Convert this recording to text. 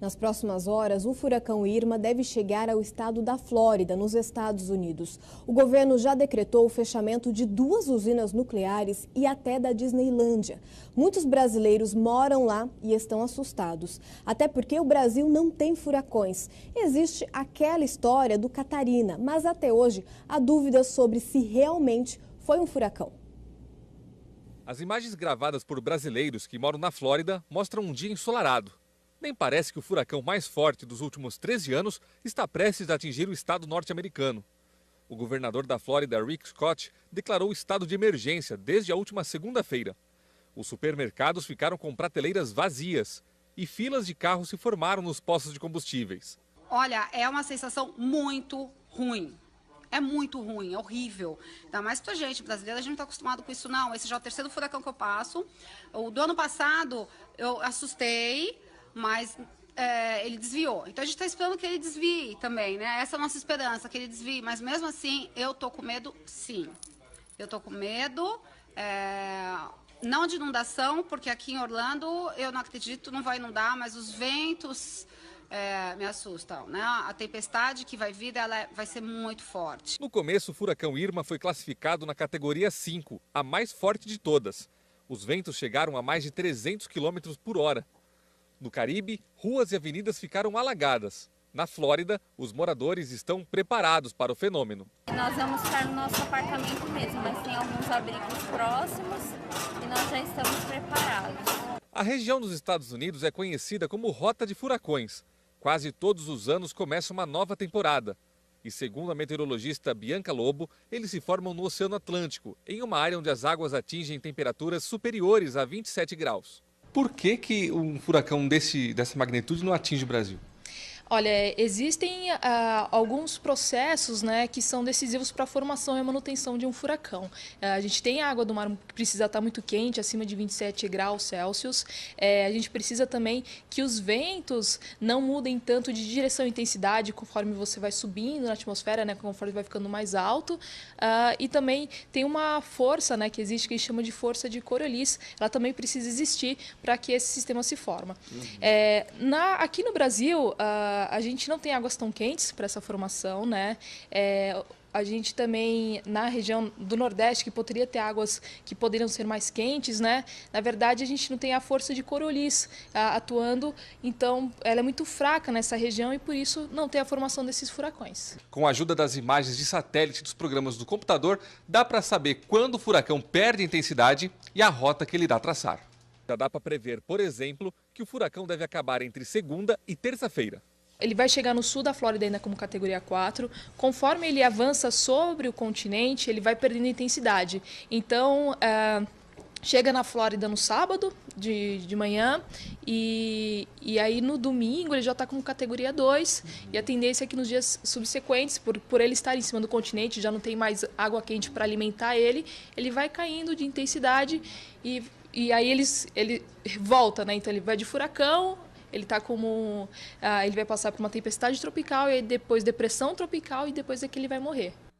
Nas próximas horas, o furacão Irma deve chegar ao estado da Flórida, nos Estados Unidos. O governo já decretou o fechamento de 2 usinas nucleares e até da Disneylândia. Muitos brasileiros moram lá e estão assustados, até porque o Brasil não tem furacões. Existe aquela história do Catarina, mas até hoje há dúvidas sobre se realmente foi um furacão. As imagens gravadas por brasileiros que moram na Flórida mostram um dia ensolarado. Nem parece que o furacão mais forte dos últimos 13 anos está prestes a atingir o estado norte-americano. O governador da Flórida, Rick Scott, declarou estado de emergência desde a última segunda-feira. Os supermercados ficaram com prateleiras vazias e filas de carros se formaram nos postos de combustíveis. Olha, é uma sensação muito ruim. É muito ruim, é horrível. Ainda mais pra gente, brasileira, a gente não está acostumado com isso, não. Esse já é o terceiro furacão que eu passo. O do ano passado, eu assustei, mas ele desviou. Então a gente está esperando que ele desvie também, né? Essa é a nossa esperança, que ele desvie. Mas mesmo assim, eu tô com medo, sim. Eu tô com medo, não de inundação, porque aqui em Orlando, eu não acredito, não vai inundar, mas os ventos me assustam, né? A tempestade que vai vir, ela vai ser muito forte. No começo, o furacão Irma foi classificado na categoria 5, a mais forte de todas. Os ventos chegaram a mais de 300 km por hora. No Caribe, ruas e avenidas ficaram alagadas. Na Flórida, os moradores estão preparados para o fenômeno. Nós vamos ficar no nosso apartamento mesmo, mas tem alguns abrigos próximos e nós já estamos preparados. A região dos Estados Unidos é conhecida como Rota de Furacões. Quase todos os anos começa uma nova temporada. E segundo a meteorologista Bianca Lobo, eles se formam no Oceano Atlântico, em uma área onde as águas atingem temperaturas superiores a 27 graus. Por que um furacão dessa magnitude não atinge o Brasil? Olha, existem alguns processos, né, que são decisivos para a formação e a manutenção de um furacão. A gente tem a água do mar que precisa estar muito quente, acima de 27 graus Celsius. A gente precisa também que os ventos não mudem tanto de direção e intensidade conforme você vai subindo na atmosfera, né, conforme vai ficando mais alto. E também tem uma força, né, que existe, que a gente chama de força de Coriolis. Ela também precisa existir para que esse sistema se forme. Aqui no Brasil, a gente não tem águas tão quentes para essa formação, né? A gente também, na região do Nordeste, que poderia ter águas que poderiam ser mais quentes, né? Na verdade, a gente não tem a força de Coriolis atuando, então ela é muito fraca nessa região e por isso não tem a formação desses furacões. Com a ajuda das imagens de satélite dos programas do computador, dá para saber quando o furacão perde intensidade e a rota que ele irá traçar. Já dá para prever, por exemplo, que o furacão deve acabar entre segunda e terça-feira. Ele vai chegar no sul da Flórida ainda como categoria 4. Conforme ele avança sobre o continente, ele vai perdendo intensidade. Então, chega na Flórida no sábado de manhã e aí no domingo ele já está como categoria 2. E a tendência é que nos dias subsequentes, por ele estar em cima do continente, já não tem mais água quente para alimentar ele vai caindo de intensidade e aí ele volta, né? Então ele vai de furacão. Ele vai passar por uma tempestade tropical e aí depois depressão tropical e depois é que ele vai morrer.